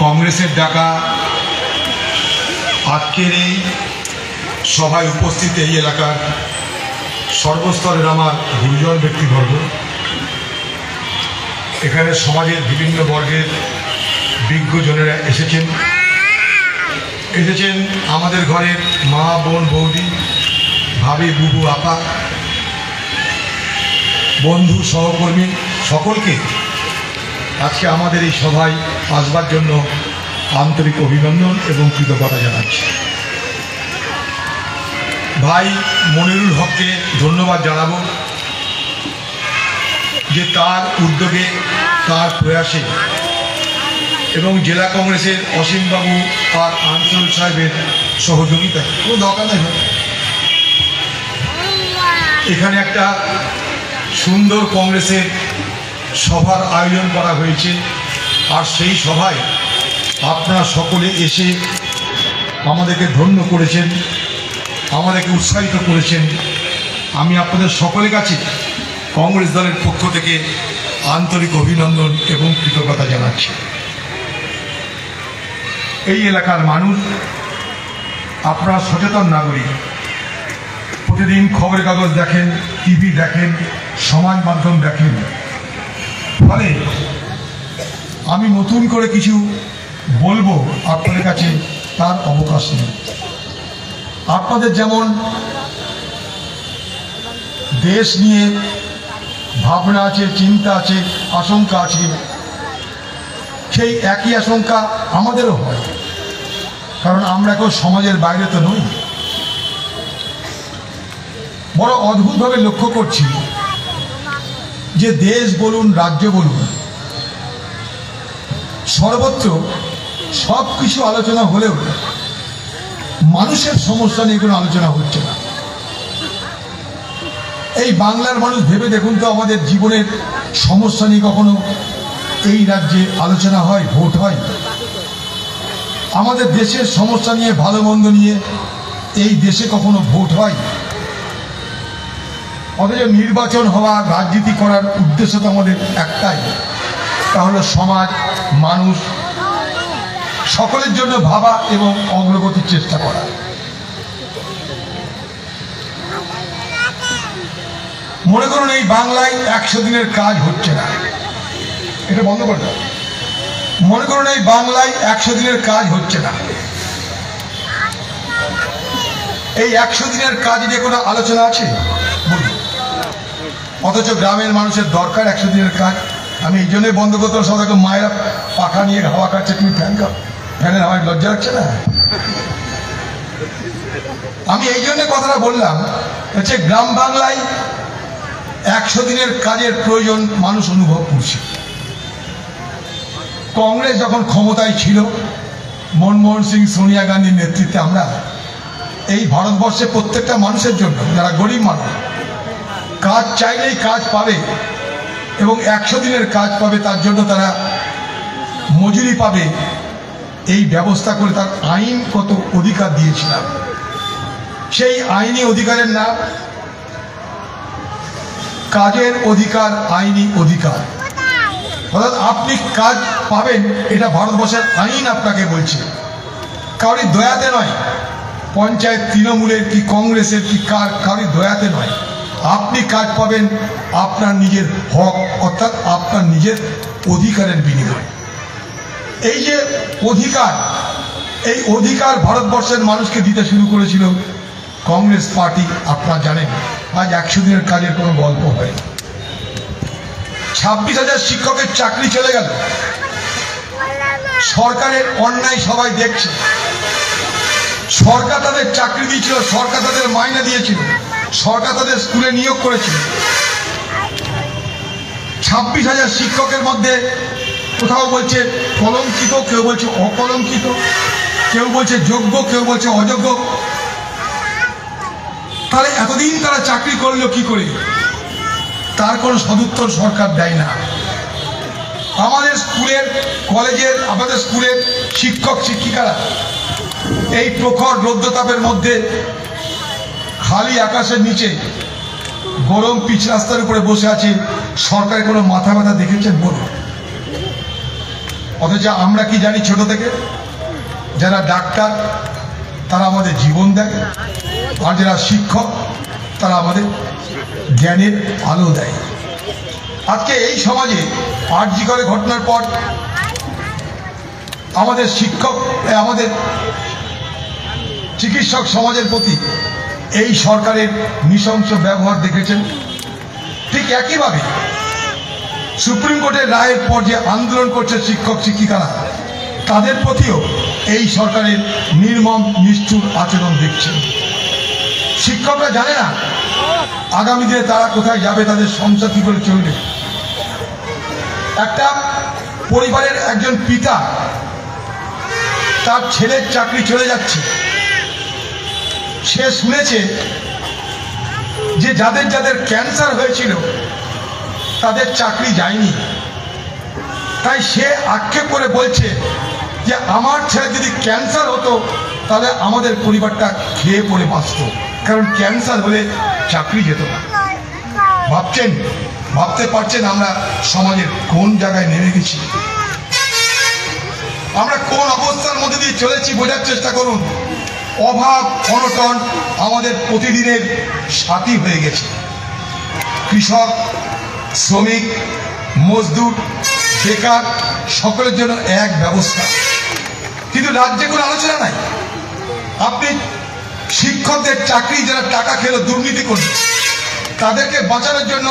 কংগ্রেসের ডাকা আজকের এই সভায় উপস্থিত এই এলাকার সর্বস্তরের আমার গুরুজন ব্যক্তিবর্গ, এখানে সমাজের বিভিন্ন বর্গের বিজ্ঞজনেরা এসেছেন আমাদের ঘরের মা, বোন, বৌদি, ভাবি, বুবু, আপা, বন্ধু, সহকর্মী সকলকে আজকে আমাদের এই সভায় আসবার জন্য আন্তরিক অভিনন্দন এবং কৃতজ্ঞতা জানাচ্ছি। ভাই মনিরুল হককে ধন্যবাদ জানাবো যে তার উদ্যোগে, তার প্রয়াসে এবং জেলা কংগ্রেসের অসীমবাবু আর আনসুল সাহেবের সহযোগিতায় কোনো দরকার নেই, এখানে একটা সুন্দর কংগ্রেসের সভার আয়োজন করা হয়েছে। আর সেই সভায় আপনারা সকলে এসে আমাদেরকে ধন্য করেছেন, আমাদেরকে উৎসাহিত করেছেন। আমি আপনাদের সকলের কাছে কংগ্রেস দলের পক্ষ থেকে আন্তরিক অভিনন্দন এবং কৃতজ্ঞতা জানাচ্ছি। এই এলাকার মানুষ, আপনারা সচেতন নাগরিক, প্রতিদিন খবরের কাগজ দেখেন, টিভি দেখেন, সমাজ মাধ্যম দেখেন, ফলে আমি নতুন করে কিছু বলবো আপনাদের কাছে তার অবকাশ নেই। আপনাদের যেমন দেশ নিয়ে ভাবনা আছে, চিন্তা আছে, আশঙ্কা আছে, সেই একই আশঙ্কা আমাদেরও হয়, কারণ আমরা কেউ সমাজের বাইরে তো নই। বড় অদ্ভুতভাবে লক্ষ্য করছি যে দেশ বলুন, রাজ্য বলুন, সর্বত্র সব কিছু আলোচনা হলেও মানুষের সমস্যা নিয়ে কোনো আলোচনা হচ্ছে না। এই বাংলার মানুষ ভেবে দেখুন তো, আমাদের জীবনের সমস্যা নিয়ে কখনো এই রাজ্যে আলোচনা হয়, ভোট হয়? আমাদের দেশের সমস্যা নিয়ে, ভালো মন্দ নিয়ে এই দেশে কখনো ভোট হয়? অথচ নির্বাচন হওয়া, রাজনীতি করার উদ্দেশ্য তো আমাদের একটাই, তা হলো সমাজ, মানুষ সকলের জন্য ভাবা এবং অগ্রগতির চেষ্টা করা। মনে করুন এই বাংলায় 100 দিনের কাজ হচ্ছে না, এটা বন্ধ করে দাও। মনে করুন এই বাংলায় 100 দিনের কাজ হচ্ছে না, এই 100 দিনের কাজ নিয়ে কোনো আলোচনা আছে? অথচ গ্রামের মানুষের দরকার 100 দিনের কাজ। আমি এই জন্যই বন্ধ করতে সবাইকে, মায়েরা পাখা নিয়ে হাওয়া কাটছে, তুমি ফ্যানের হাওয়ায় লজ্জা লাগছে না? আমি এই জন্য কথাটা বললাম, হচ্ছে গ্রাম বাংলায় 100 দিনের কাজের প্রয়োজন মানুষ অনুভব করছে। কংগ্রেস যখন ক্ষমতায় ছিল, মনমোহন সিং, সোনিয়া গান্ধীর নেতৃত্বে আমরা এই ভারতবর্ষে প্রত্যেকটা মানুষের জন্য, যারা গরিব মানুষ, কাজ চাইলেই কাজ পাবে এবং 100 দিনের কাজ পাবে, তার জন্য তারা মজুরি পাবে, এই ব্যবস্থা করে তার আইনগত অধিকার দিয়েছিলাম। সেই আইনি অধিকারের নাম কাজের অধিকার, আইনি অধিকার। অর্থাৎ আপনি কাজ পাবেন, এটা ভারতবর্ষের আইন আপনাকে বলছে, কারোর দয়াতে নয়, পঞ্চায়েত তৃণমূলের কি কংগ্রেসের কি কারোর দয়াতে নয়। আপনি কাজ পাবেন আপনার নিজের হক, অর্থাৎ আপনার নিজের অধিকারের বিনিময়ে। এই যে অধিকার, এই অধিকার ভারতবর্ষের মানুষকে দিতে শুরু করেছিল কংগ্রেস পার্টি। আপনারা জানেন আজ 100 দিনের কাজের কোনো গল্প হয় না। 26,000 শিক্ষকের চাকরি চলে গেল। সরকারের অন্যায় সবাই দেখছে, সরকার তাদের চাকরি দিয়েছিল, সরকার তাদের মাইনে দিয়েছিল, সরকার তাদের স্কুলে নিয়োগ করেছিল। 26,000 শিক্ষকের মধ্যে কোথাও বলছে কলঙ্কিত, কেউ বলছে অকলঙ্কিত, কেউ বলছে যোগ্য, কেউ বলছে অযোগ্য। তাহলে এতদিন তারা চাকরি করলো কি করে? তার কোনো সদুত্তর সরকার দেয় না। আমাদের স্কুলের, কলেজের, আমাদের স্কুলের শিক্ষক শিক্ষিকারা এই প্রখর রৌদ্রতাপের মধ্যে খালি আকাশের নিচে গরম পিচ রাস্তার উপরে বসে আছে। সরকারের কোনো মাথা ব্যথা দেখেছেন বলুন? অথচ আমরা কি জানি ছোট থেকে? যারা ডাক্তার তারা আমাদের জীবন দেয়, আর যারা শিক্ষক তারা আমাদের জ্ঞানের আলো দেয়। আজকে এই সমাজে আরজি করে ঘটনার পর আমাদের শিক্ষক, আমাদের চিকিৎসক সমাজের প্রতি এই সরকারের নৃশংস ব্যবহার দেখেছেন। ঠিক একইভাবে সুপ্রিম কোর্টের রায়ের পর যে আন্দোলন করছে শিক্ষক শিক্ষিকারা, তাদের প্রতিও এই সরকারের নির্মম নিষ্ঠুর আচরণ দেখছেন। শিক্ষকরা জানে না আগামী দিনে তারা কোথায় যাবে, তাদের সংসার কি করে চলবে। একটা পরিবারের একজন পিতা, তার ছেলের চাকরি চলে যাচ্ছে, সে শুনেছে যে যাদের যাদের ক্যান্সার হয়েছিল তাদের চাকরি যায়নি, তাই সে আক্ষেপ করে বলছে যে আমার ছেলে যদি ক্যান্সার হতো তাহলে আমাদের পরিবারটা খেয়ে পড়ে বাঁচত, কারণ ক্যান্সার হলে চাকরি যেত না। ভাবতে পারছেন আমরা সমাজের কোন জায়গায় নেমে গেছি, আমরা কোন অবস্থার মধ্যে দিয়ে চলেছি বোঝার চেষ্টা করুন। অভাব অনটন আমাদের প্রতিদিনের সাথী হয়ে গেছে। কৃষক, শ্রমিক, মজদুর, বেকার সকলের জন্য এক ব্যবস্থা, কিন্তু রাজ্যে কোনো আলোচনা নাই। আপনি শিক্ষকদের চাকরি যারা টাকা খেলো, দুর্নীতি করছে, তাদেরকে বাঁচানোর জন্য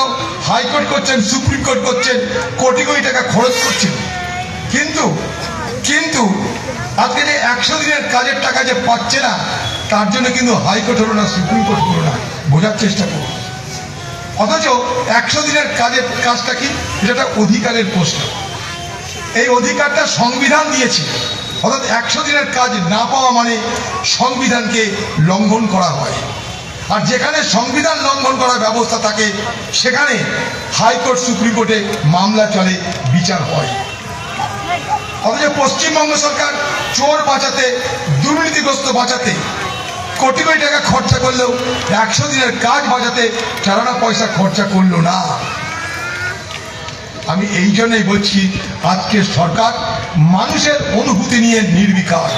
হাইকোর্ট করছেন, সুপ্রিম কোর্ট করছেন, কোটি কোটি টাকা খরচ করছেন, কিন্তু আজকে যে 100 দিনের কাজের টাকা যে পাচ্ছে না, তার জন্য কিন্তু হাইকোর্ট হলো না, সুপ্রিম কোর্ট হলো না। বোঝার চেষ্টা করুন। অথচ 100 দিনের কাজটা কি? এটা একটা অধিকারের প্রশ্ন। এই অধিকারটা সংবিধান দিয়েছে, অর্থাৎ 100 দিনের কাজ না পাওয়া মানে সংবিধানকে লঙ্ঘন করা হয়। আর যেখানে সংবিধান লঙ্ঘন করার ব্যবস্থা থাকে সেখানে হাইকোর্ট সুপ্রিম কোর্টে মামলা চলে, বিচার হয়। অথচ পশ্চিমবঙ্গ সরকার চোর বাঁচাতে, দুর্নীতিগ্রস্ত বাঁচাতে কোটি কোটি টাকা খরচা করলেও 100 দিনের কাজ বাঁচাতে চারানা পয়সা খরচা করলো না। আমি এই জন্যই বলছি, আজকে সরকার মানুষের অনুভূতি নিয়ে নির্বিকার।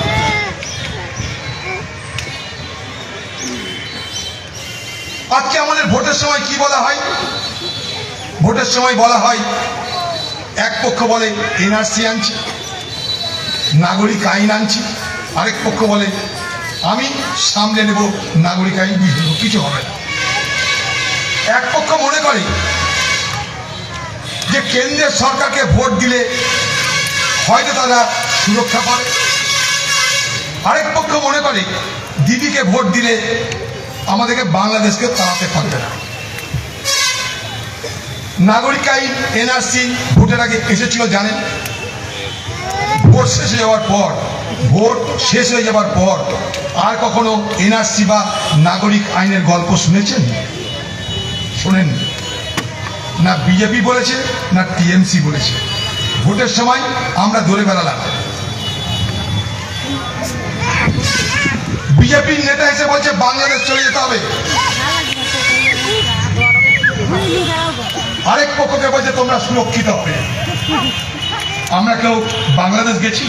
আজকে আমাদের ভোটের সময় কি বলা হয়? ভোটের সময় বলা হয়, এক পক্ষ বলে এনআরসি আনছি, নাগরিক আইন আনছি, আরেক পক্ষ বলে আমি সামলে নেব নাগরিক আইন, বুঝে নেব, কিছু হবে না। এক পক্ষ মনে করে যে কেন্দ্রের সরকারকে ভোট দিলে হয়তো তারা সুরক্ষা পাবে, আরেক পক্ষ মনে করে দিদিকে ভোট দিলে আমাদেরকে বাংলাদেশকে তাড়াতে পারবে না। নাগরিক আইন, এনআরসি ভোটের আগে এসেছিল জানেন? ভোট শেষ হয়ে যাবার পর আর কখনো এনআরসি বা নাগরিক আইনের গল্প শুনেছেন? শোনেন না। বিজেপি বলেছে না টিএমসি বলেছে। ভোটের সময় আমরা দৌড়ে বেড়ালাম। বিজেপির নেতা এসে বলছে বাংলাদেশ চলে যেতে হবে, আরেক পক্ষকে বলছে তোমরা সুরক্ষিত হবে। আমরা কেউ বাংলাদেশ গেছি?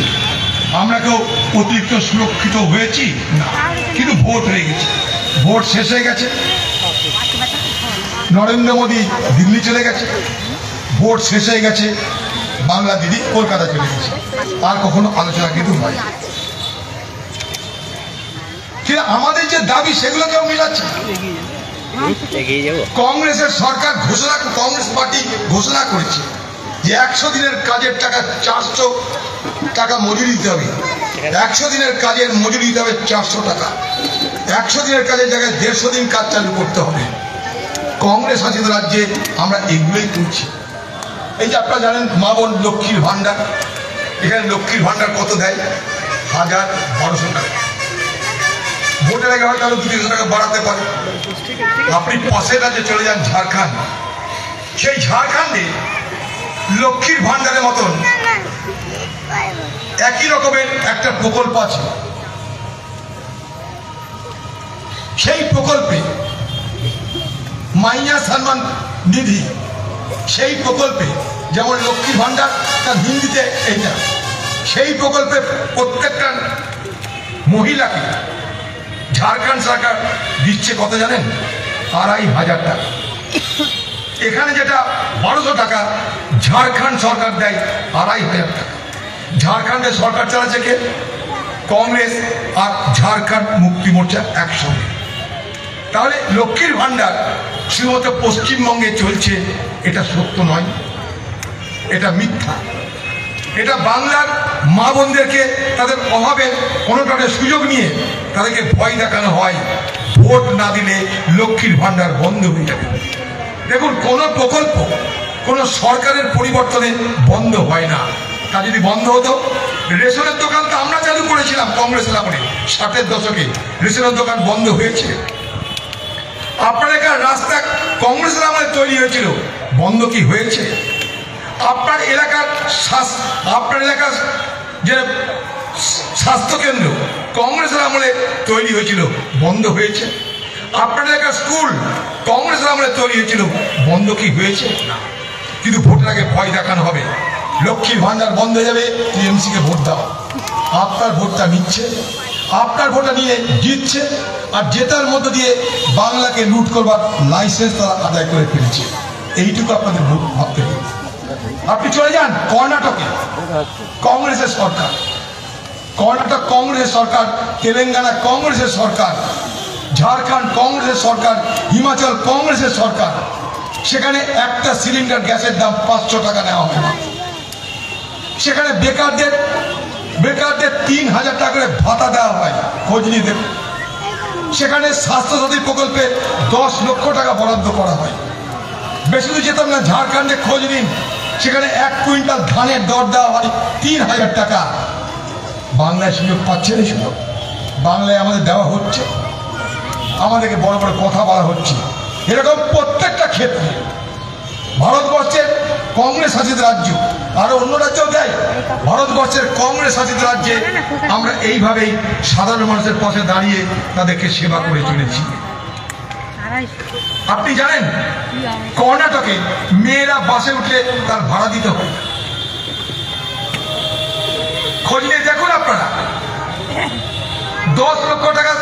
আমরা কেউ অতিরিক্ত সুরক্ষিত হয়েছি না, কিন্তু ভোট হয়ে গেছে। ভোট শেষ হয়ে গেছে, নরেন্দ্র মোদী দিল্লি চলে গেছে, ভোট শেষ হয়ে গেছে, বাংলা দিদি কলকাতা চলে গেছে, আর কখনো আলোচনা কিন্তু হয়। কিন্তু আমাদের যে দাবি সেগুলো কেউ মিলাচ্ছে। কংগ্রেসের সরকার কংগ্রেস পার্টি ঘোষণা করেছে যে 100 দিনের কাজের টাকা 400 টাকা মজুরি দিতে হবে। 100 দিনের কাজের মজুরি দিতে হবে 400 টাকা। 100 দিনের কাজের জায়গায় 150 দিন কাজ চালু করতে হবে। কংগ্রেস শাসিত রাজ্যে আমরা এগুলোই তুলছি। এই যে আপনারা জানেন মা বোন লক্ষ্মীর ভান্ডার, এখানে লক্ষ্মীর ভান্ডার কত দেয়? 1200 টাকা। ভোটের আগে হয়তো আরো 200 টাকা বাড়াতে পারে। আপনি পাশের রাজ্যে চলে যান ঝাড়খণ্ড, সেই ঝাড়খণ্ডে লক্ষ্মীর ভান্ডারের মতন একই রকমের একটা প্রকল্প আছে। সেই প্রকল্পে মাইয়া সম্মান নিধি, সেই প্রকল্পে যেমন লক্ষ্মীর ভান্ডার তার হিন্দিতে এইটা, সেই প্রকল্পে প্রত্যেকটা মহিলাকে ঝাড়খণ্ড সরকার দিচ্ছে কত জানেন? 2500 টাকা। এখানে যেটা 1200 টাকা, ঝাড়খণ্ড সরকার দেয় 2500 টাকা। ঝাড়খণ্ডের সরকার চালাচ্ছে কে? কংগ্রেস আর ঝাড়খণ্ড মুক্তি মোর্চা একসঙ্গে। তাহলে লক্ষ্মীর ভান্ডার শুধুমাত্র পশ্চিমবঙ্গে চলছে, এটা সত্য নয়, এটা মিথ্যা। এটা বাংলার মা বোনদেরকে তাদের অভাবের অনটনের সুযোগ নিয়ে তাদেরকে ভয় দেখানো হয়, ভোট না দিলে লক্ষ্মীর ভান্ডার বন্ধ হয়ে যাবে। দেখুন, কোনো প্রকল্প কোনো সরকারের পরিবর্তনে বন্ধ হয় না। তা যদি বন্ধ হতো, রেশনের দোকান তো আমরা চালু করেছিলাম কংগ্রেসের আমলে, 60-এর দশকে রেশনের দোকান বন্ধ হয়েছে। আপনার এখানে রাস্তা কংগ্রেসের আমলে তৈরি হয়েছিল, বন্ধ কি হয়েছে? আপনার এলাকার যে স্বাস্থ্যকেন্দ্র কংগ্রেসের আমলে তৈরি হয়েছিল, বন্ধ হয়েছে। আপনার এলাকার স্কুল কংগ্রেসের আমলে তৈরি হয়েছিল, বন্ধ কি হয়েছে? না। কিন্তু ভোটের আগে ভয় দেখানো হবে, লক্ষ্মীর ভান্ডার বন্ধ হয়ে যাবে, টিএমসিকে ভোট দাও। আপনার ভোটটা নিচ্ছে, আপনার ভোটটা নিয়ে জিতছে, আর জেতার মধ্য দিয়ে বাংলাকে লুট করবার লাইসেন্স তারা আদায় করে ফেলছে। এইটুকু আপনাদের ভাবতে হবে। আপনি চলে যান কর্ণাটকে, কংগ্রেসের সরকার, কর্ণাটক কংগ্রেসের সরকার, তেলেঙ্গানা কংগ্রেসের সরকার, ঝাড়খণ্ড কংগ্রেসের সরকার, হিমাচল কংগ্রেসের সরকার। সেখানে একটা সিলিন্ডার গ্যাসের দাম 500 টাকা নেওয়া হয় না। সেখানে বেকারদের 3000 টাকা করে ভাতা দেওয়া হয়, খোঁজ নিয়ে দেখুন। সেখানে স্বাস্থ্যসাথী প্রকল্পে 10 লক্ষ টাকা বরাদ্দ করা হয়। বেশি দূর যেতাম না, ঝাড়খণ্ডে খোঁজ নিন, সেখানে 1 কুইন্টাল ধানের দর দেওয়া হয় 3000 টাকা। বাংলায় সুযোগ পাচ্ছে না, সুযোগ বাংলায় আমাদের দেওয়া হচ্ছে, আমাদেরকে বড় বড় কথা বলা হচ্ছে। এরকম প্রত্যেকটা ক্ষেত্রে ভারতবর্ষের কংগ্রেস শাসিত রাজ্য, আরো অন্য রাজ্যও দেয়, ভারতবর্ষের কংগ্রেস শাসিত রাজ্যে আমরা এইভাবেই সাধারণ মানুষের পাশে দাঁড়িয়ে তাদেরকে সেবা করে চলেছি। আপনি জানেন কর্ণাটকে মেয়েরা বাসে উঠলে তার ভাড়া দিতে হয়। খোঁজ নিয়ে দেখুন আপনারা, 10 লক্ষ টাকা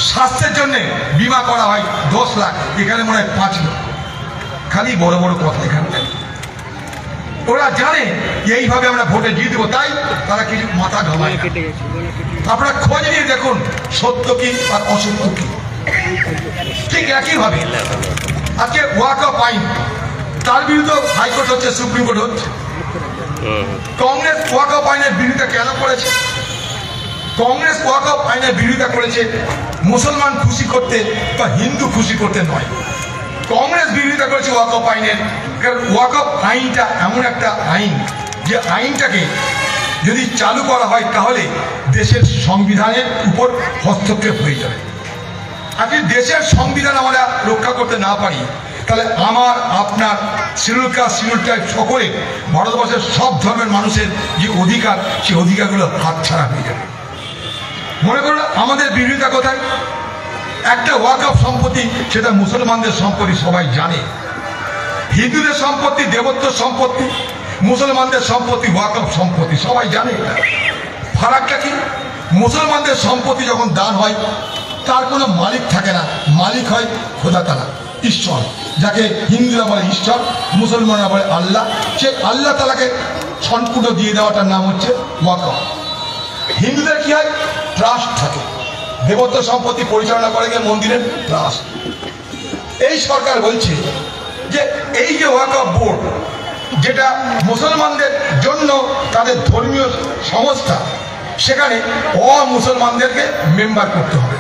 স্বাস্থ্যের জন্য বিমা করা হয়, 10 লাখ, এখানে মনে হয় 5 লক্ষ। খালি বড় বড় কথা এখানে। ওরা জানে এইভাবে আমরা ভোটে জিতব, তাই তারা কিছু মাথা ঘামায় না। আপনারা খোঁজ নিয়ে দেখুন সত্য কি আর অসত্য কি। ঠিক একইভাবে আজকে ওয়াকফ আইন, তার বিরুদ্ধে হাইকোর্ট হচ্ছে, সুপ্রিম কোর্ট হচ্ছে। কংগ্রেস ওয়াকফ আইনের বিরোধিতা কেন করেছে? কংগ্রেস ওয়াকফ আইনের বিরোধিতা করেছে মুসলমান খুশি করতে বা হিন্দু খুশি করতে নয়। কংগ্রেস বিরোধিতা করেছে ওয়াকফ আইনের, কারণ ওয়াকফ আইনটা এমন একটা আইন যে আইনটাকে যদি চালু করা হয় তাহলে দেশের সংবিধানের উপর হস্তক্ষেপ হয়ে যাবে। আর যদি দেশের সংবিধান আমরা রক্ষা করতে না পারি, তাহলে আমার আপনার শিডিউল কাস্ট, শিডিউল ট্রাইব সকলে ভারতবর্ষের সব ধর্মের মানুষের যে অধিকার, সেই অধিকারগুলো হাতছাড়া হয়ে যাবে। মনে করুন আমাদের বিরোধিতা কোথায়? একটা ওয়াকফ সম্পত্তি, সেটা মুসলমানদের সম্পত্তি, সবাই জানে। হিন্দুদের সম্পত্তি দেবত্ব সম্পত্তি, মুসলমানদের সম্পত্তি ওয়াকফ সম্পত্তি, সবাই জানে। ফারাকটা কি? মুসলমানদের সম্পত্তি যখন দান হয় তার কোনো মালিক থাকে না, মালিক হয় খোদা তাআলা, ঈশ্বর, যাকে হিন্দুরা বলে ঈশ্বর, মুসলমানরা বলে আল্লাহ। সেই আল্লাহ তাআলাকে সম্পূর্ণ দিয়ে দেওয়াটার নাম হচ্ছে ওয়াকফ। হিন্দুদের কি হয়? ট্রাস্ট থাকে, দেবত্ব সম্পত্তি পরিচালনা করে গিয়ে মন্দিরের ট্রাস্ট। এই সরকার বলছে যে এই যে ওয়াকফ বোর্ড, যেটা মুসলমানদের জন্য তাদের ধর্মীয় সংস্থা, সেখানে অমুসলমানদেরকে মেম্বার করতে হবে।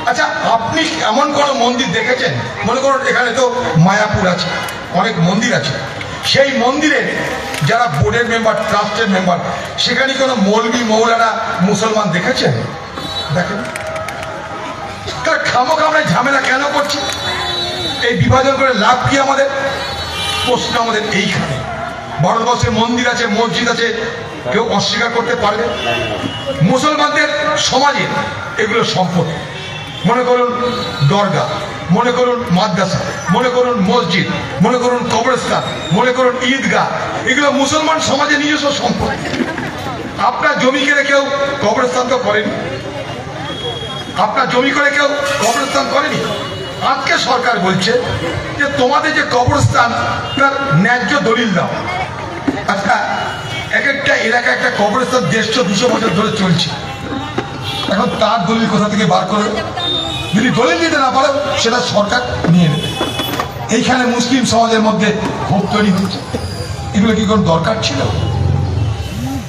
আচ্ছা, আপনি এমন কোনো মন্দির দেখেছেন? মনে করুন এখানে তো মায়াপুর আছে, অনেক মন্দির আছে, সেই মন্দিরে যারা বোর্ডের মেম্বার, ট্রাস্টের মেম্বার, সেখানে কোনো মৌলবি মৌলানা মুসলমান দেখেছেন? দেখেন। তাহলে খামোখা আমরা ঝামেলা কেন করছি? এই বিভাজন করে লাভ কি আমাদের? প্রশ্ন আমাদের এইখানে। ভারতবর্ষে মন্দির আছে, মসজিদ আছে, কেউ অস্বীকার করতে পারবে? মুসলমানদের সমাজে এগুলো সম্পদ। মনে করুন দরগা, মনে করুন মাদ্রাসা, মনে করুন মসজিদ, মনে করুন কবরস্থান, মনে করুন ঈদগাহ, এগুলো মুসলমান সমাজে নিজস্ব সম্পদ। আপনার জমি করে কেউ কবরস্থান তো করেনি, আপনার জমি করে কেউ কবরস্থান করেনি। আজকে সরকার বলছে যে তোমাদের যে কবরস্থান তার ন্যায্য দলিল দাও। আচ্ছা, এক একটা এলাকায় একটা কবরস্থান 150-200 বছর ধরে চলছে, এখন তার দলিল কোথা থেকে বার করবে? যদি দলিল দিতে না পারে সেটা সরকার নিয়ে নেবে। এইখানে মুসলিম সমাজের মধ্যে ক্ষোভ তৈরি হচ্ছে। এগুলো কি কোনো দরকার ছিল?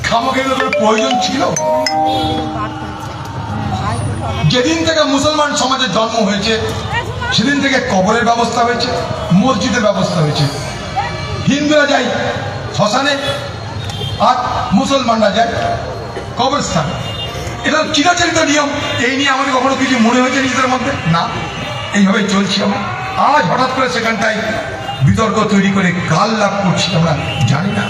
খামোখা এগুলো কোনো প্রয়োজন ছিল? যেদিন থেকে মুসলমান সমাজের জন্ম হয়েছে সেদিন থেকে কবরের ব্যবস্থা হয়েছে, মসজিদের ব্যবস্থা হয়েছে। হিন্দুরা যায় শ্মশানে আর মুসলমানরা যায় কবরস্থানে। এটা চিরাচরিত নিয়ম। এই নিয়ে আমাদের কখনো কিছু মনে হয়েছে নিজেদের মধ্যে? না, এইভাবে চলছি আমরা। আজ হঠাৎ করে সেখানটায় বিতর্ক তৈরি করে কাল লাভ করছি আমরা জানি না।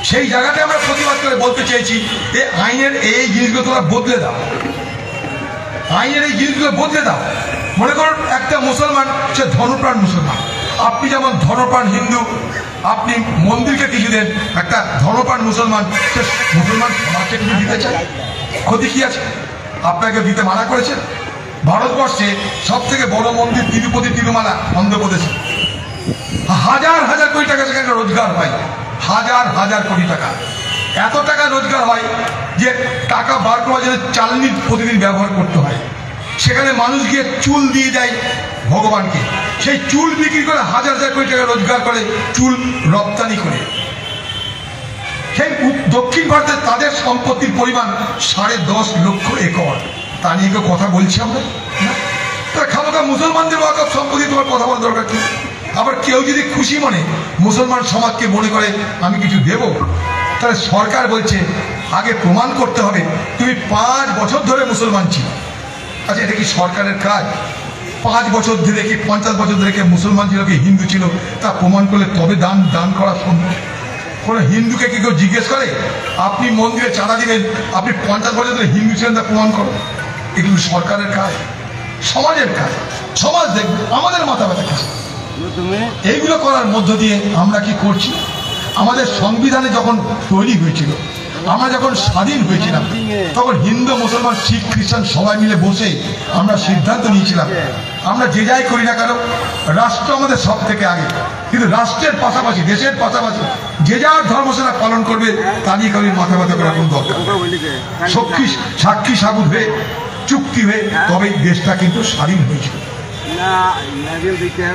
সেই জায়গাটায় আমরা প্রতিবাদ করে বলতে চেয়েছি যে আইনের এই জিনিসগুলো তোমরা বদলে দাও, আইনের এই জিনিসগুলো বদলে দাও। মনে করুন একটা মুসলমান, সে ধর্মপ্রাণ মুসলমান, আপনি যেমন ধর্মপ্রাণ হিন্দু, আপনি মন্দিরকে কিছু দেন, একটা ধর্মপ্রাণ মুসলমান সে মুসলমান সমাজকে কিছু দিতে চায়, ক্ষতি কি আছে? আপনাকে দিতে মানা করেছেন? ভারতবর্ষে সব থেকে বড় মন্দির তিরুপতি তিরুমালা অন্ধ্রপ্রদেশে, হাজার হাজার কোটি টাকা সেখানে রোজগার হয়, হাজার হাজার কোটি টাকা। এত টাকা রোজগার হয় যে টাকা বার করার জন্য চালনি প্রতিদিন ব্যবহার করতে হয়। সেখানে মানুষ গিয়ে চুল দিয়ে দেয় ভগবানকে, সেই চুল বিক্রি করে হাজার হাজার কোটি টাকা রোজগার করে, চুল রপ্তানি করে। সেই দক্ষিণ ভারতে তাদের সম্পত্তির পরিমাণ 10.5 লক্ষ একর। তা নিয়ে কেউ কথা বলছি আমরা? তারা খামোখা মুসলমানদের ওয়াকফ সম্পত্তি তোমার কথা বলার দরকার কি? আবার কেউ যদি খুশি মনে মুসলমান সমাজকে মনে করে আমি কিছু দেব, তাহলে সরকার বলছে আগে প্রমাণ করতে হবে তুমি 5 বছর ধরে মুসলমান ছিল। আচ্ছা, এটা কি সরকারের কাজ? 5 বছর ধরে কি 50 বছর ধরে কে মুসলমান ছিল কি হিন্দু ছিল তা প্রমাণ করলে তবে দান করা সম্ভব। কোনো হিন্দুকে কি কেউ জিজ্ঞেস করে আপনি মন্দিরে চাঁদা দিবেন, আপনি 50 বছর ধরে হিন্দু ছিলেন তা প্রমাণ করো? এগুলো সরকারের কাজ, সমাজের কাজ। সমাজ দেখবে আমাদের মাথা ব্যথা কিছু। এইগুলো করার মধ্য দিয়ে আমরা কি করছি? আমাদের সংবিধানে যখন তৈরি হয়েছিল, আমরা যখন স্বাধীন হয়েছিলাম, তখন হিন্দু মুসলমান শিখ খ্রিস্টান সবাই মিলে বসে আমরা সিদ্ধান্ত নিয়েছিলাম আমরা যে যাই করি না কেন রাষ্ট্র আমাদের সব থেকে আগে। কিন্তু রাষ্ট্রের পাশাপাশি, দেশের পাশাপাশি যে যার ধর্মসেনা পালন করবে তা নিয়ে কারোর মাথা ব্যথা করার কোনো দরকার। সাক্ষী সাবুত হয়ে চুক্তি হয়ে তবেই দেশটা কিন্তু স্বাধীন হয়েছিল।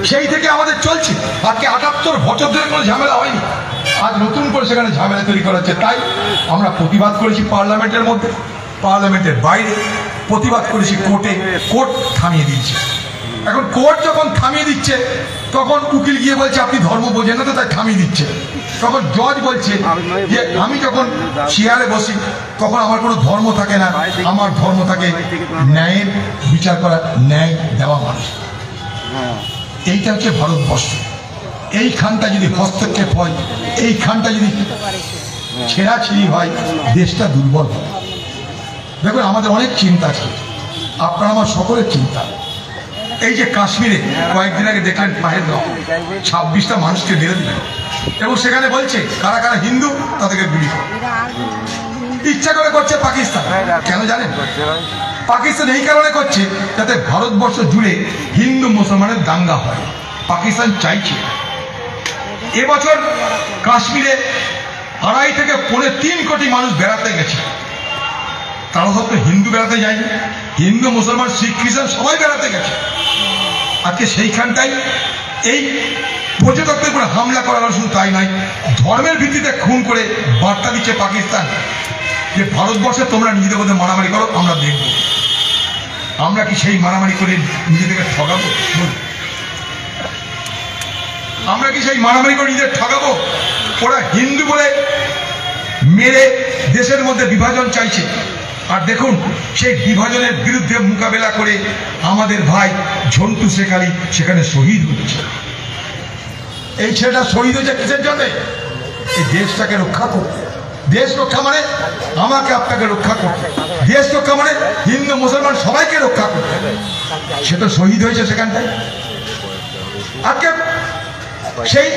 সেই থেকে আমাদের চলছে। আজকে 78 বছর ধরে কোনো ঝামেলা হয়নি, আজ নতুন করে সেখানে ঝামেলা তৈরি করা হচ্ছে। তাই আমরা প্রতিবাদ করেছি পার্লামেন্টের মধ্যে, পার্লামেন্টের বাইরে প্রতিবাদ করেছি কোর্টে, কোর্ট থামিয়ে দিচ্ছে। এখন কোর্ট যখন থামিয়ে দিচ্ছে তখন উকিল গিয়ে বলছে আপনি ধর্ম বোঝেন না তো তাই থামিয়ে দিচ্ছে। তখন জজ বলছে যে আমি যখন চেয়ারে বসি তখন আমার কোনো ধর্ম থাকে না, আমার ধর্ম থাকে ন্যায়ের বিচার করা, ন্যায় দেওয়া মানুষ। এইটা হচ্ছে ভারতবর্ষ। এইখানটা যদি হস্তক্ষেপ হয়, এইখানটা যদি ছেঁড়াছিড়ি হয়, দেশটা দুর্বল হয়। দেখুন আমাদের অনেক চিন্তা আছে, আপনার আমার সকলের চিন্তা। এই যে কাশ্মীরে কয়েকদিন আগে দেখলেন পাহেলগাঁও 26টা মানুষকে মেরে দিল, এবং সেখানে বলছে কারা কারা হিন্দু তাদেরকে গুলি করে। ইচ্ছা করে করছে পাকিস্তান। কেন জানেন? পাকিস্তান এই কারণে করছে যাতে ভারতবর্ষ জুড়ে হিন্দু মুসলমানের দাঙ্গা হয়। পাকিস্তান চাইছে। এবছর কাশ্মীরে 2.5 থেকে 3 কোটি মানুষ বেড়াতে গেছে। তারা সব তো হিন্দু বেড়াতে যায়নি, হিন্দু মুসলমান শিখ খ্রিস্টান সবাই বেড়াতে গেছে। আজকে সেইখানটাই এই পর্যটকদের উপরে হামলা করা হলো। শুধু তাই নয়, ধর্মের ভিত্তিতে খুন করে বার্তা দিচ্ছে পাকিস্তান যে ভারতবর্ষে তোমরা নিজেদের মধ্যে মারামারি করো, আমরা দেখব। আমরা কি সেই মারামারি করে নিজেদেরকে ঠকাবো? আমরা কি সেই মারামারি করে নিজেদের ঠকাবো? ওরা হিন্দু বলে মেরে দেশের মধ্যে বিভাজন চাইছে, আর দেখুন সেই বিভাজনের বিরুদ্ধে মোকাবেলা করে আমাদের ভাই ঝন্টু শেখ আলী সেখানে শহীদ হচ্ছে। এই ছেলেটা শহীদ হয়েছে কিসের জন্য? এই দেশটাকে রক্ষা করতে। দেশ রক্ষা মানে আমাকে আপনাকে রক্ষা করতে, দেশ রক্ষা মানে হিন্দু মুসলমান সবাইকে রক্ষা করতে। সে তো শহীদ হয়েছে সেখানটায়। আজকে সেই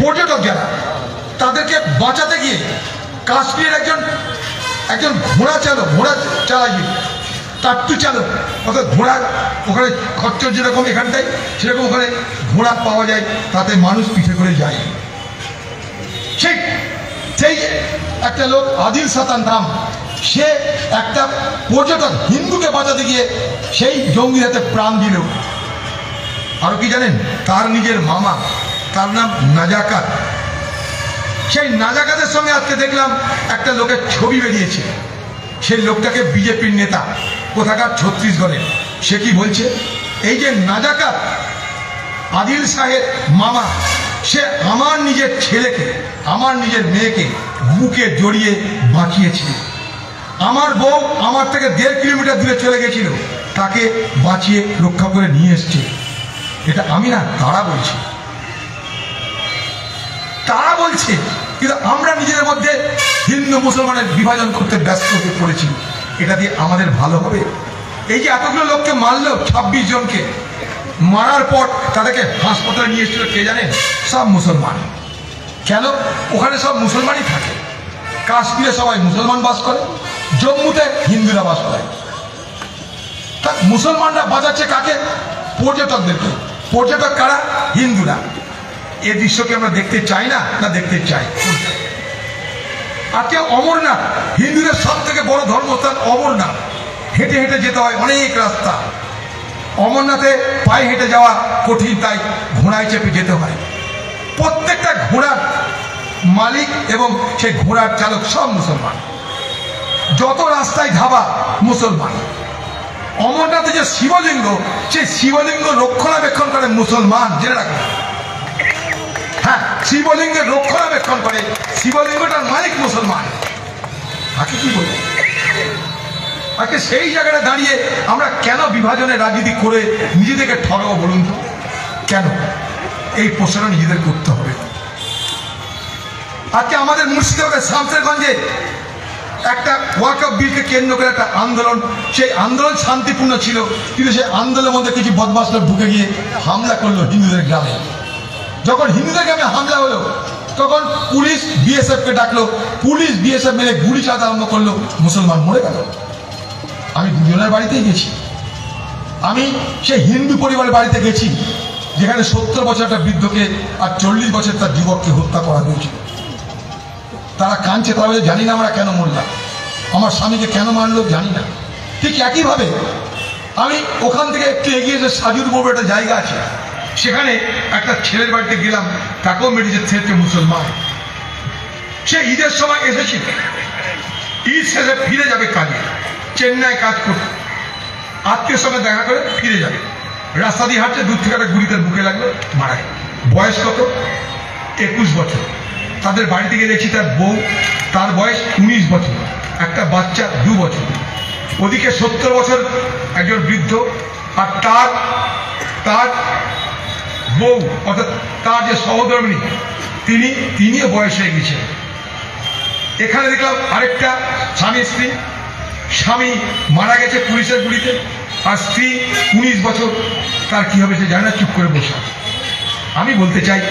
পর্যটক যারা, তাদেরকে বাঁচাতে গিয়ে কাশ্মীরের একজন ঘোড়া চালায়, টাট্টু চালক, অর্থাৎ ঘোড়া ওখানে খচ্চর যেরকম এখানটায় সেরকম ওখানে ঘোড়া পাওয়া যায়, তাতে মানুষ পিঠে করে যায়। সেই একটা লোক আদিল সাতান নাম, সে একটা পর্যটক হিন্দুকে বাঁচাতে গিয়ে সেই জঙ্গির হাতে প্রাণ দিল। আরো কি জানেন? তার নিজের মামা, তার নাম নাজাকাত। সেই নাজাকাতের সঙ্গে আজকে দেখলাম একটা লোকের ছবি বেরিয়েছে। সেই লোকটাকে বিজেপির নেতা, কোথাকার ছত্তিশগড়ের। সে কি বলছে? এই যে নাজাকাত, আদিল শাহের মামা, সে আমার নিজের ছেলেকে, আমার নিজের মেয়েকে বুকে জড়িয়ে বাঁচিয়েছিল। আমার বউ আমার থেকে 1.5 কিলোমিটার দূরে চলে গেছিল, তাকে বাঁচিয়ে রক্ষা করে নিয়ে এসছে। এটা আমি না, তারা বলছে, তারা বলছে। কিন্তু আমরা নিজেদের মধ্যে হিন্দু মুসলমানের বিভাজন করতে ব্যস্ত হয়ে পড়েছি। এটা দিয়ে আমাদের ভালো হবে? এই যে এতগুলো লোককে মারলো, 26 জনকে মারার পর তাদেরকে হাসপাতালে নিয়ে এসেছিল কে জানেন? সব মুসলমান। কেন? ওখানে সব মুসলমানই থাকে। কাশ্মীরে সবাই মুসলমান বাস করে, জম্মুতে হিন্দুরা বাস করে। তা মুসলমানরা বাঁচাচ্ছে কাকে? পর্যটকদেরকে। পর্যটক কারা? হিন্দুরা। এই দৃশ্যকে আমরা দেখতে চাই না, না দেখতে চাই? আজকে অমরনাথ, হিন্দুদের সব থেকে বড় ধর্মস্থান অমরনাথ, হেঁটে হেঁটে যেতে হয় অনেক রাস্তা। অমরনাথে পায়ে হেঁটে যাওয়া কঠিন, তাই ঘোড়ায় চেপে যেতে হয়। প্রত্যেকটা ঘোড়ার মালিক এবং সেই ঘোড়ার চালক সব মুসলমান। যত রাস্তায় ধাবা মুসলমান। অমরনাথে যে শিবলিঙ্গ, সেই শিবলিঙ্গ রক্ষণাবেক্ষণ করে মুসলমান, জেনে রাখবেন। হ্যাঁ, শিবলিঙ্গের রক্ষণাবেক্ষণ করে, শিবলিঙ্গটার মালিক মুসলমান। তাকে কি বলবো? আজকে সেই জায়গাটা দাঁড়িয়ে আমরা কেন বিভাজনের রাজনীতি করে নিজেদেরকে ঠকাবো বলুন তো? কেন? এই প্রশ্নটা নিজেদের করতে হবে। আজকে আমাদের মুর্শিদাবাদের শামসেরগঞ্জে একটা ওয়াকফ বিলকে কেন্দ্র করে একটা আন্দোলন, সেই আন্দোলন শান্তিপূর্ণ ছিল, কিন্তু সেই আন্দোলনের মধ্যে কিছু বদমাশ লোক ঢুকে গিয়ে হামলা করলো হিন্দুদের গ্রামে। যখন হিন্দুদের গ্রামে হামলা হলো, তখন পুলিশ বিএসএফকে ডাকলো, পুলিশ বিএসএফ মেরে গুলি চালাতে আরম্ভ করলো, মুসলমান মরে গেল। আমি দুজনের বাড়িতেই গেছি। আমি সেই হিন্দু পরিবারের বাড়িতে গেছি, যেখানে 70 বছর একটা বৃদ্ধকে আর 40 বছর তার যুবককে হত্যা করা হয়েছিল। তারা কাঁদছে, তারা বলে জানি না আমরা কেন মরলাম, আমার স্বামীকে কেন মারলো জানি না। ঠিক একইভাবে আমি ওখান থেকে একটু এগিয়ে যে সাজুর বড় একটা জায়গা আছে, সেখানে একটা ছেলের বাড়িতে গেলাম, তাকেও মেরেছে, ছেলেকে মুসলমান। সে ঈদের সময় এসেছিল, ঈদ শেষে ফিরে যাবে কাজে, চেন্নাই কাজ করতে, আত্মীয় সঙ্গে দেখা করে ফিরে যাবে। রাস্তা দিয়ে হাঁটছে, দূর থেকে একটা গুলি তার বুকে লাগলো, মারা গেল। বয়স কত? 21 বছর। তাদের বাড়ি থেকে দেখছি তার বউ, তার বয়স 19 বছর, একটা বাচ্চা 2 বছর। ওদিকে 70 বছর একজন বৃদ্ধ, আর তার বউ, অর্থাৎ তার যে সহধর্মিনী, তিনিও বয়স হয়ে গেছেন। এখানে দেখলাম আরেকটা স্বামী স্ত্রী, স্বামী মারা গেছে পুলিশের গুলিতে, আর স্ত্রী 19 বছর, তার কি হবে সে জানে না, চুপ করে বসে। আমি বলতে চাই,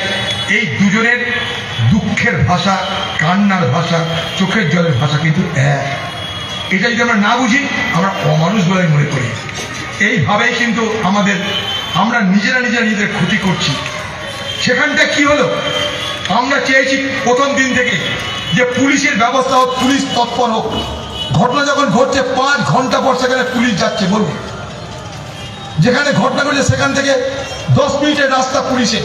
এই দুজনের দুঃখের ভাষা, কান্নার ভাষা, চোখের জলের ভাষা কিন্তু এক। এটা যদি আমরা না বুঝি, আমরা অমানুষ বলে মনে করি। এইভাবেই কিন্তু আমরা নিজেরা নিজেদের ক্ষতি করছি। সেখানটা কি হলো? আমরা চেয়েছি প্রথম দিন থেকে যে পুলিশের ব্যবস্থা হোক, পুলিশ তৎপর হোক। ঘটনা যখন ঘটছে 5 ঘন্টা পর সেখানে পুলিশ যাচ্ছে। বলুন, যেখানে ঘটনা ঘটছে সেখান থেকে 10 মিনিটের রাস্তা পুলিশে,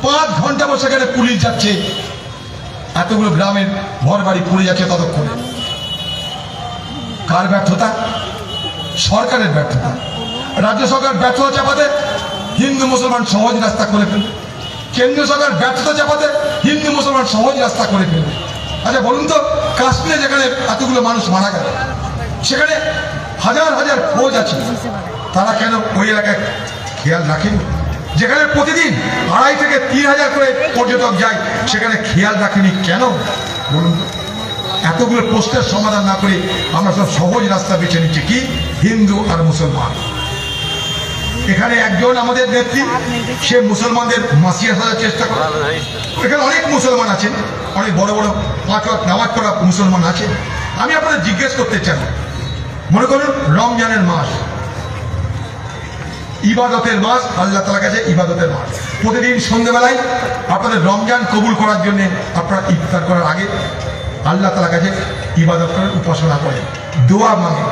5 ঘন্টা পর সেখানে পুলিশ যাচ্ছে। এতগুলো গ্রামের ঘর বাড়ি পুড়ে যাচ্ছে ততক্ষণে। কার ব্যর্থতা? সরকারের ব্যর্থতা। রাজ্য সরকার ব্যর্থতা চাপাতে হিন্দু মুসলমান সহজ রাস্তা করে ফেলবে, কেন্দ্রীয় সরকার ব্যর্থতা চাপাতে হিন্দু মুসলমান সহজ রাস্তা করে ফেলবে। আচ্ছা বলুন তো, কাশ্মীরে যেখানে এতগুলো মানুষ মারা গেল, সেখানে হাজার হাজার ফৌজ আছে, তারা কেন ওই এলাকায় খেয়াল রাখেনি? যেখানে প্রতিদিন 2,500 থেকে 3,000 করে পর্যটক যায়, সেখানে খেয়াল রাখেনি কেন বলুন তো? এতগুলো প্রশ্নের সমাধান না করে আমরা সব সহজ রাস্তা বেছে নিচ্ছি, কি হিন্দু আর মুসলমান। এখানে একজন আমাদের নেত্রী, সে মুসলমানদের মাসিয়া সাজার চেষ্টা করে। এখানে অনেক মুসলমান আছেন, অনেক বড় বড় 5 ওয়াক্ত নামাজ পড়া মুসলমান আছেন। আমি আপনাদের জিজ্ঞেস করতে চাই, মনে করুন রমজানের মাস, ইবাদতের মাস, আল্লাহ তাআলার কাছে ইবাদতের মাস। প্রতিদিন সন্ধ্যেবেলায় আপনাদের রমজান কবুল করার জন্য আপনারা ইফতার করার আগে আল্লাহ তাআলার কাছে ইবাদত করেন, উপাসনা করেন, দোয়া মাঙেন।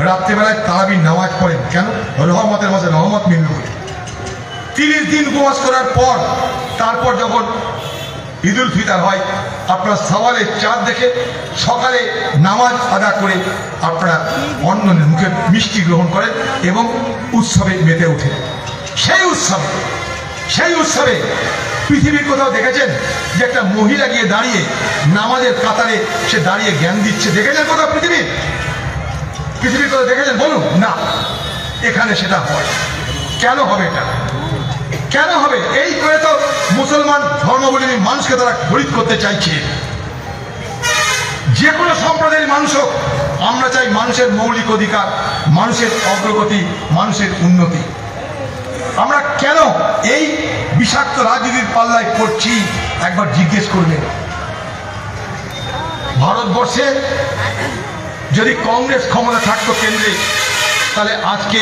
রাত্রেবেলায় তারাবির নামাজ পড়েন, কেন? রহমতের মাসে রহমত মিলল বলে। 30 দিন উপবাস করার পর তারপর যখন ঈদুল ফিতর হয়, আপনারা সওয়ালের চাঁদ দেখে সকালে নামাজ আদা করে আপনারা অন্যের মুখে মিষ্টি গ্রহণ করেন এবং উৎসবে মেতে ওঠেন। সেই উৎসবে পৃথিবীর কোথাও দেখেছেন যে একটা মহিলা গিয়ে দাঁড়িয়ে নামাজের কাতারে সে দাঁড়িয়ে জ্ঞান দিচ্ছে? দেখেছেন কোথাও পৃথিবীর কোথাও দেখেছেন? বলুন না। এখানে সেটা হয়। কেন হবে এটা? কেন হবে? এই করে তো মুসলমান ধর্মাবলম্বী মানুষকে তারা খরিদ করতে চাইছে। যে কোনো সম্প্রদায়ের মানুষ হোক, আমরা চাই মানুষের মৌলিক অধিকার, মানুষের অগ্রগতি, মানুষের উন্নতি। আমরা কেন এই বিষাক্ত রাজনীতির পাল্লায় পড়ছি একবার জিজ্ঞেস করবেন। ভারতবর্ষে যদি কংগ্রেস ক্ষমতা থাকতো কেন্দ্রে, তাহলে আজকে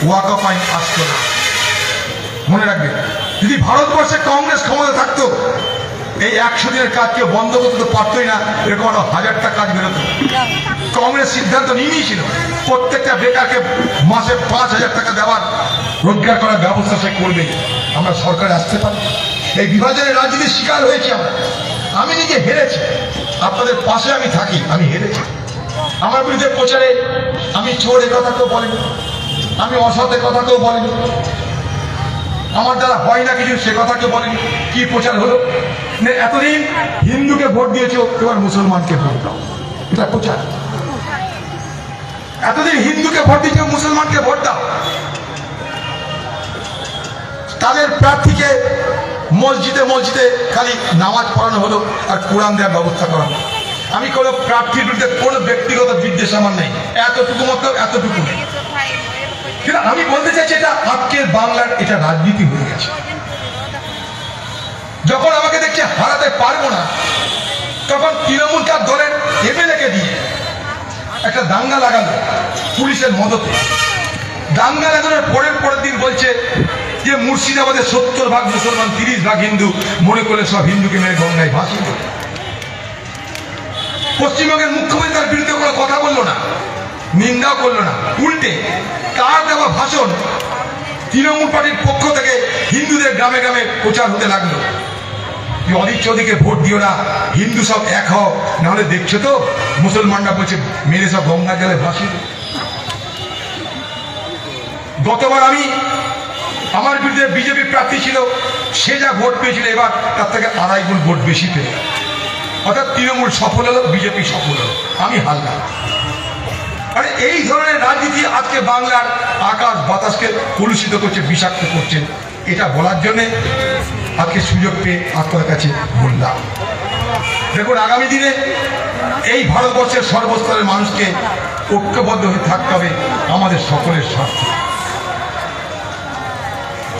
ওয়াকফ আইন আসতো না। মনে রাখবেন, যদি ভারতবর্ষে কংগ্রেস ক্ষমতা থাকতো, এই 100 দিনের কাজ কেউ বন্ধ করতে তো পারতোই না, এরকম আরো 1000টা কাজ বেরোতো। কংগ্রেস সিদ্ধান্ত নিয়ে নিয়েছিল প্রত্যেকটা বেকারকে মাসে 5,000 টাকা দেওয়ার, রোজগার করার ব্যবস্থা সে করবে। আমরা সরকারে আসতে পারি? এই বিভাজনের রাজনীতির শিকার হয়েছি আমরা। আমি নিজে হেরেছি, আপনাদের পাশে আমি থাকি, আমি হেরেছি। আমার বিরুদ্ধে প্রচারে আমি চোর এ কথা কেউ বলেনি, আমি অসৎ এ কথা কেউ বলেনি, আমার দ্বারা হয় না কিছু সে কথা কেউ বলেনি। কি প্রচার হলো? এতদিন হিন্দুকে ভোট দিয়েছো, এবার মুসলমানকে ভোট দাও, এটা প্রচার। এতদিন হিন্দুকে ভোট দিয়েছো, মুসলমানকে ভোট দাও। তাদের প্রার্থীকে মসজিদে মসজিদে খালি নামাজ পড়ানো হলো আর কোরআন দেওয়ার ব্যবস্থা করা হলো। আমি কোনো প্রার্থীর বিরুদ্ধে কোনো ব্যক্তিগত বিদ্বেষ আমার নেই, এতটুকু মতো এতটুকু নেই। কিন্তু আমি বলতে চাইছি, এটা আজকের বাংলার এটা রাজনীতি হয়ে গেছে। যখন আমাকে দেখছে হারাতে পারবো না, তখন তৃণমূল তার দলের এমএলএকে দিয়ে একটা দাঙ্গা লাগালো পুলিশের মদতে। দাঙ্গা লাগানোর পরের দিন বলছে যে মুর্শিদাবাদের 70 ভাগ মুসলমান, 30 ভাগ হিন্দু, মনে করে সব হিন্দুকে মেরে গঙ্গায় ভাসিয়ে দিল। পশ্চিমবঙ্গের মুখ্যমন্ত্রী তার বিরুদ্ধে কোনো কথা বললো না, নিন্দাও করলো না, উল্টে তার দেওয়া ভাষণ তৃণমূল পার্টির পক্ষ থেকে হিন্দুদের গ্রামে গ্রামে প্রচার হতে লাগলো। অধীর চৌধুরীকে ভোট দিও না, হিন্দু সব এক হও, নাহলে দেখছো তো মুসলমানরা বলছে মেরে সব গঙ্গা জলে ভাসিয়ে। গতবার আমার বিরুদ্ধে বিজেপি প্রার্থী ছিল, সে যা ভোট পেয়েছিল এবার তার থেকে 2.5 গুণ ভোট বেশি পেয়ে, অর্থাৎ তৃণমূল সফল হলো, বিজেপি সফল হলো, আমি হারলাম। আরে এই ধরনের রাজনীতি আজকে বাংলার আকাশ বাতাসকে কলুষিত করছে, বিষাক্ত করছে। এটা বলার জন্য আজকে সুযোগ পেয়ে আপনার কাছে বললাম। দেখুন, আগামী দিনে এই ভারতবর্ষের সর্বস্তরের মানুষকে ঐক্যবদ্ধ হয়ে থাকতে হবে আমাদের সকলের স্বার্থে।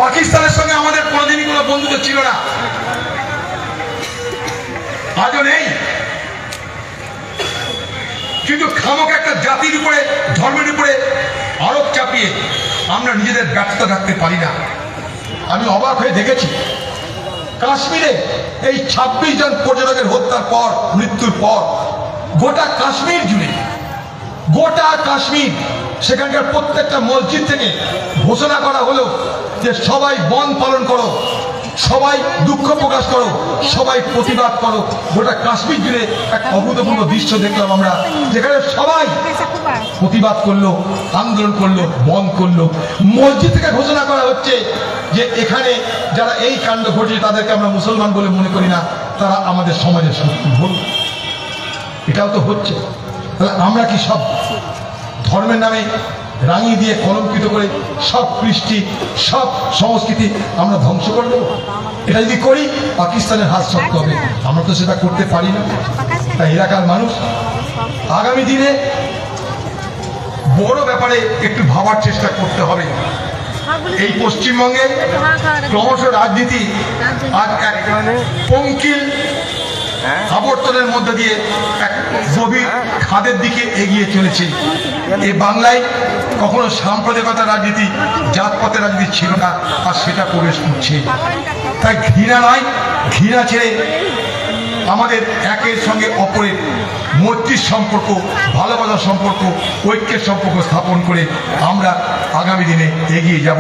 পাকিস্তানের সঙ্গে আমাদের কোনোদিনই কোনো বন্ধুত্ব ছিল না, আজও নেই। কিন্তু খামক একটা জাতির উপরে, ধর্মের উপরে আরোপ চাপিয়ে আমরা নিজেদের ব্যর্থতা রাখতে পারি না। আমি অবাক হয়ে দেখেছি কাশ্মীরে এই 26 জন পর্যটকের হত্যার পর, মৃত্যুর পর, গোটা কাশ্মীর জুড়ে, গোটা কাশ্মীর, সেখানকার প্রত্যেকটা মসজিদ থেকে ঘোষণা করা হলো যে সবাই বন পালন করো, সবাই দুঃখ প্রকাশ করো, সবাই প্রতিবাদ করো। গোটা কাশ্মীর জুড়ে এক অভূতপূর্ব দৃশ্য দেখলাম আমরা, যেখানে সবাই প্রতিবাদ করলো, আন্দোলন করলো, বন্ধ করলো। মসজিদ থেকে ঘোষণা করা হচ্ছে যে এখানে যারা এই কাণ্ড ঘটছে তাদেরকে আমরা মুসলমান বলে মনে করি না, তারা আমাদের সমাজের শত্রু। ভুল, এটাও তো হচ্ছে। তাহলে আমরা কি সব ধর্মের নামে রাঙিয়ে দিয়ে কলঙ্কিত করে সব কৃষ্টি, সব সংস্কৃতি আমরা ধ্বংস করে দেবো? এটা যদি করি পাকিস্তানের হাত শক্ত হবে। আমরা তো সেটা করতে পারি না। তাই এলাকার মানুষ আগামী দিনে বড় ব্যাপারে একটু ভাবার চেষ্টা করতে হবে। এই পশ্চিমবঙ্গে ক্রমশ রাজনীতি আর এক পঙ্কিল আবর্তনের মধ্যে দিয়ে এক গভীর খাদের দিকে এগিয়ে চলেছে। এই বাংলায় কখনো সাম্প্রদায়িকতার রাজনীতি, জাতপাতের রাজনীতি ছিল না, আর সেটা প্রবেশ করছে। তাই ঘৃণা নয়, ঘৃণা ছেড়ে আমাদের একের সঙ্গে অপরের মৈত্রীর সম্পর্ক, ভালোবাসার সম্পর্ক, ঐক্যের সম্পর্ক স্থাপন করে আমরা আগামী দিনে এগিয়ে যাব।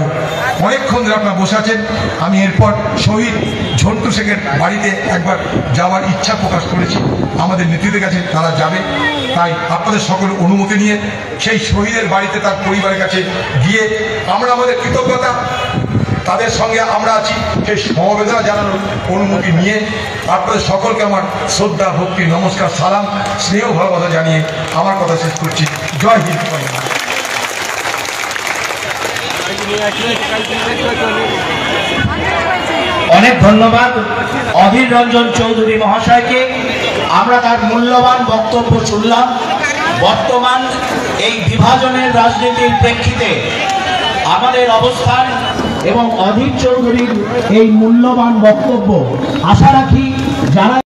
অনেকক্ষণ ধরে আপনারা বসে আছেন। আমি এরপর শহীদ ঝন্টু শেখের বাড়িতে একবার যাওয়ার ইচ্ছা প্রকাশ করেছি। আমাদের নেতৃত্বের কাছে তারা যাবে, তাই আপনাদের সকলের অনুমতি নিয়ে সেই শহীদের বাড়িতে তার পরিবারের কাছে গিয়ে আমরা আমাদের কৃতজ্ঞতা, তাদের সঙ্গে আমরা আছি, সেই সমবেদনা জানানোর অনুমতি নিয়ে আপনাদের সকলকে আমার শ্রদ্ধা, ভক্তি, নমস্কার, সালাম, স্নেহ, ভালোবাসা জানিয়ে আমার কথা শেষ করছি। জয় হিন্দ। অনেক ধন্যবাদ অধীর রঞ্জন চৌধুরী মহাশয়কে। আমরা তার মূল্যবান বক্তব্য শুনলাম। বর্তমান এই বিভাজনের রাজনীতির প্রেক্ষিতে আমাদের অবস্থান এবং অধীর চৌধুরীর এই মূল্যবান বক্তব্য, আশা রাখি যারা